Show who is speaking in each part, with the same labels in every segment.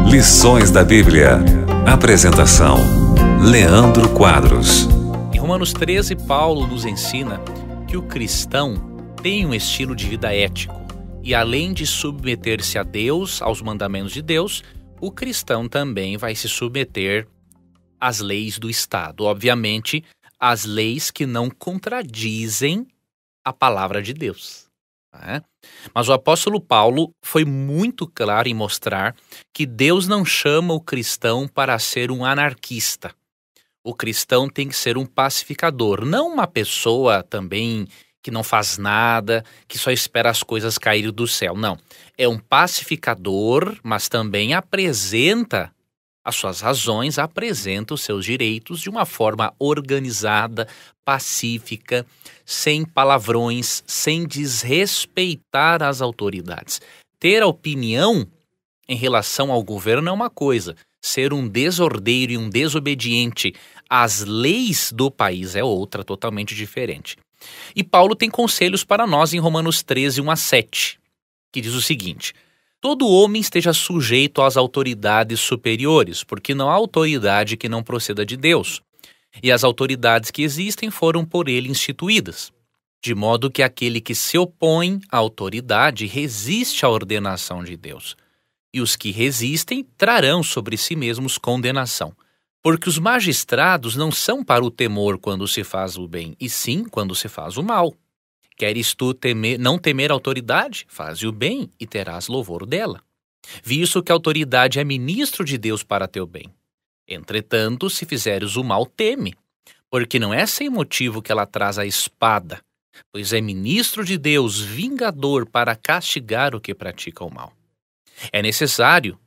Speaker 1: Lições da Bíblia. Apresentação: Leandro Quadros.
Speaker 2: Em Romanos 13, Paulo nos ensina que o cristão tem um estilo de vida ético e, além de submeter-se a Deus, aos mandamentos de Deus, o cristão também vai se submeter às leis do Estado. Obviamente, as leis que não contradizem a palavra de Deus. Mas o apóstolo Paulo foi muito claro em mostrar que Deus não chama o cristão para ser um anarquista. O cristão tem que ser um pacificador, não uma pessoa também que não faz nada, que só espera as coisas caírem do céu. Não, é um pacificador, mas também apresenta as suas razões, apresenta os seus direitos de uma forma organizada, pacífica, sem palavrões, sem desrespeitar as autoridades. Ter a opinião em relação ao governo é uma coisa, ser um desordeiro e um desobediente às leis do país é outra, totalmente diferente. E Paulo tem conselhos para nós em Romanos 13, 1-7, que diz o seguinte: todo homem esteja sujeito às autoridades superiores, porque não há autoridade que não proceda de Deus. E as autoridades que existem foram por ele instituídas, de modo que aquele que se opõe à autoridade resiste à ordenação de Deus. E os que resistem trarão sobre si mesmos condenação. Porque os magistrados não são para o temor quando se faz o bem, e sim quando se faz o mal. Queres tu não temer a autoridade? Faze o bem e terás louvor dela. Visto que a autoridade é ministro de Deus para teu bem. Entretanto, se fizeres o mal, teme, porque não é sem motivo que ela traz a espada, pois é ministro de Deus, vingador para castigar o que pratica o mal. É necessário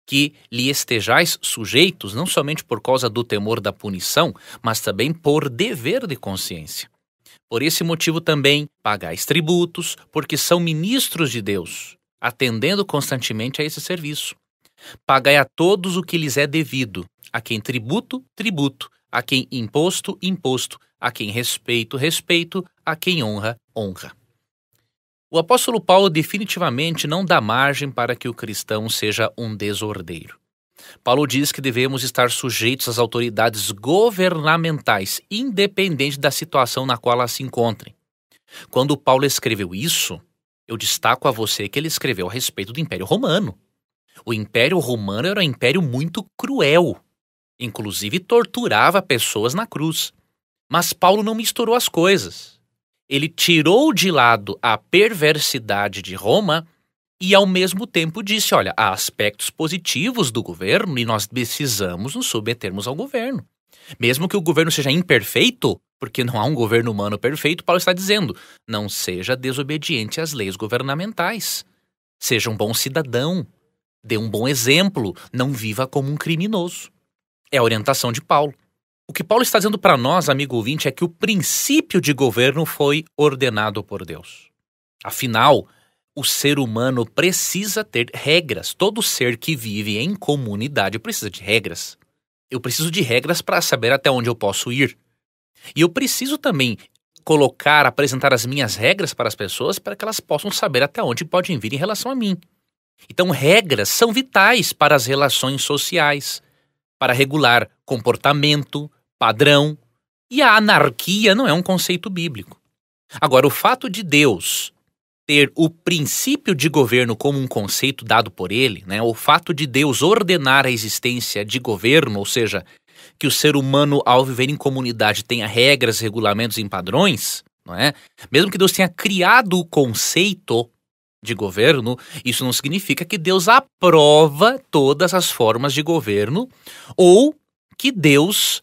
Speaker 2: que lhe estejais sujeitos, não somente por causa do temor da punição, mas também por dever de consciência. Por esse motivo também pagais tributos, porque são ministros de Deus, atendendo constantemente a esse serviço. Pagai a todos o que lhes é devido, a quem tributo, tributo, a quem imposto, imposto, a quem respeito, respeito, a quem honra, honra. O apóstolo Paulo definitivamente não dá margem para que o cristão seja um desordeiro. Paulo diz que devemos estar sujeitos às autoridades governamentais, independente da situação na qual elas se encontrem. Quando Paulo escreveu isso, eu destaco a você que ele escreveu a respeito do Império Romano. O Império Romano era um império muito cruel, inclusive torturava pessoas na cruz. Mas Paulo não misturou as coisas. Ele tirou de lado a perversidade de Roma e ao mesmo tempo disse, olha, há aspectos positivos do governo e nós precisamos nos submetermos ao governo. Mesmo que o governo seja imperfeito, porque não há um governo humano perfeito, Paulo está dizendo, não seja desobediente às leis governamentais. Seja um bom cidadão, dê um bom exemplo, não viva como um criminoso. É a orientação de Paulo. O que Paulo está dizendo para nós, amigo ouvinte, é que o princípio de governo foi ordenado por Deus. Afinal, o ser humano precisa ter regras. Todo ser que vive em comunidade precisa de regras. Eu preciso de regras para saber até onde eu posso ir. E eu preciso também apresentar as minhas regras para as pessoas para que elas possam saber até onde podem vir em relação a mim. Então, regras são vitais para as relações sociais, para regular comportamento, padrão. E a anarquia não é um conceito bíblico. Agora, o fato de Deus ter o princípio de governo como um conceito dado por ele, o fato de Deus ordenar a existência de governo, ou seja, que o ser humano ao viver em comunidade tenha regras, regulamentos e padrões, mesmo que Deus tenha criado o conceito de governo, isso não significa que Deus aprova todas as formas de governo ou que Deus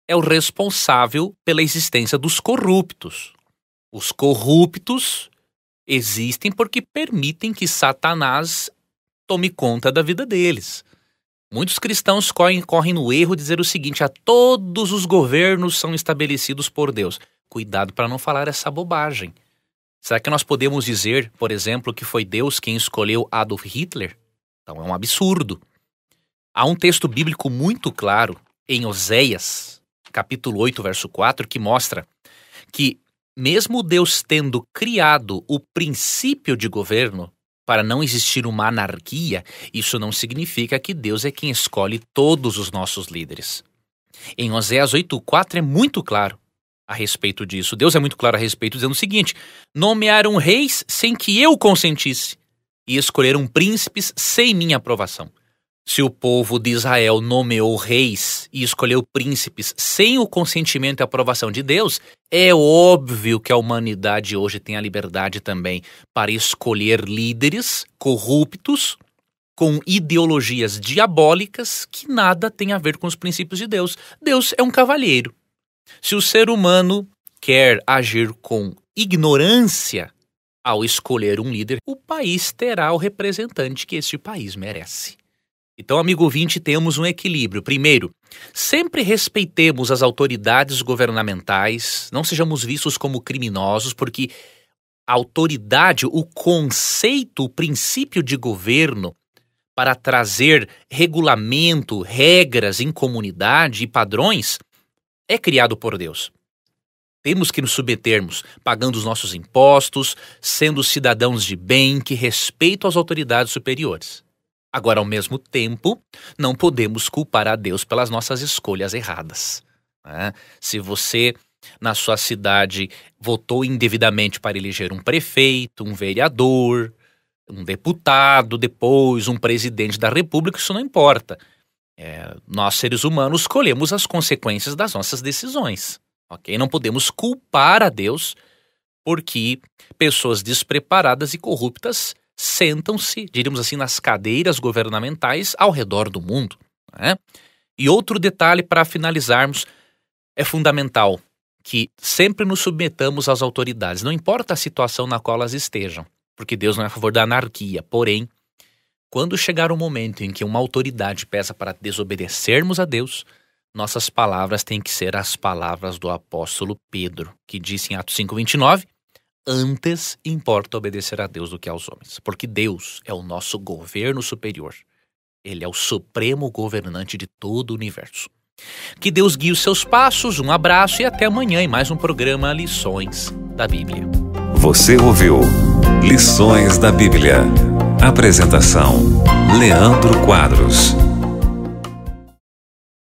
Speaker 2: é o responsável pela existência dos corruptos. Os corruptos existem porque permitem que Satanás tome conta da vida deles. Muitos cristãos correm no erro de dizer o seguinte: todos os governos são estabelecidos por Deus. Cuidado para não falar essa bobagem. Será que nós podemos dizer, por exemplo, que foi Deus quem escolheu Adolf Hitler? Então é um absurdo. Há um texto bíblico muito claro em Oséias, capítulo 8, verso 4, que mostra que mesmo Deus tendo criado o princípio de governo, para não existir uma anarquia, isso não significa que Deus é quem escolhe todos os nossos líderes. Em Oséias 8,4 é muito claro a respeito disso. Deus é muito claro a respeito, dizendo o seguinte: nomearam reis sem que eu consentisse e escolheram príncipes sem minha aprovação. Se o povo de Israel nomeou reis e escolheu príncipes sem o consentimento e aprovação de Deus, é óbvio que a humanidade hoje tem a liberdade também para escolher líderes corruptos com ideologias diabólicas que nada tem a ver com os princípios de Deus. Deus é um cavalheiro. Se o ser humano quer agir com ignorância ao escolher um líder, o país terá o representante que esse país merece. Então, amigo ouvinte, temos um equilíbrio. Primeiro, sempre respeitemos as autoridades governamentais, não sejamos vistos como criminosos, porque a autoridade, o conceito, o princípio de governo para trazer regulamento, regras em comunidade e padrões é criado por Deus. Temos que nos submetermos, pagando os nossos impostos, sendo cidadãos de bem que respeitam as autoridades superiores. Agora, ao mesmo tempo, não podemos culpar a Deus pelas nossas escolhas erradas, né? Se você, na sua cidade, votou indevidamente para eleger um prefeito, um vereador, um deputado, depois um presidente da República, isso não importa. Nós, seres humanos, escolhemos as consequências das nossas decisões, ok? Não podemos culpar a Deus porque pessoas despreparadas e corruptas sentam-se, diríamos assim, nas cadeiras governamentais ao redor do mundo, né? E outro detalhe para finalizarmos, é fundamental que sempre nos submetamos às autoridades, não importa a situação na qual elas estejam, porque Deus não é a favor da anarquia. Porém, quando chegar o momento em que uma autoridade peça para desobedecermos a Deus, nossas palavras têm que ser as palavras do apóstolo Pedro, que disse em Atos 5,29, antes importa obedecer a Deus do que aos homens, porque Deus é o nosso governo superior. Ele é o supremo governante de todo o universo. Que Deus guie os seus passos, um abraço e até amanhã em mais um programa Lições da Bíblia.
Speaker 1: Você ouviu Lições da Bíblia. Apresentação: Leandro Quadros.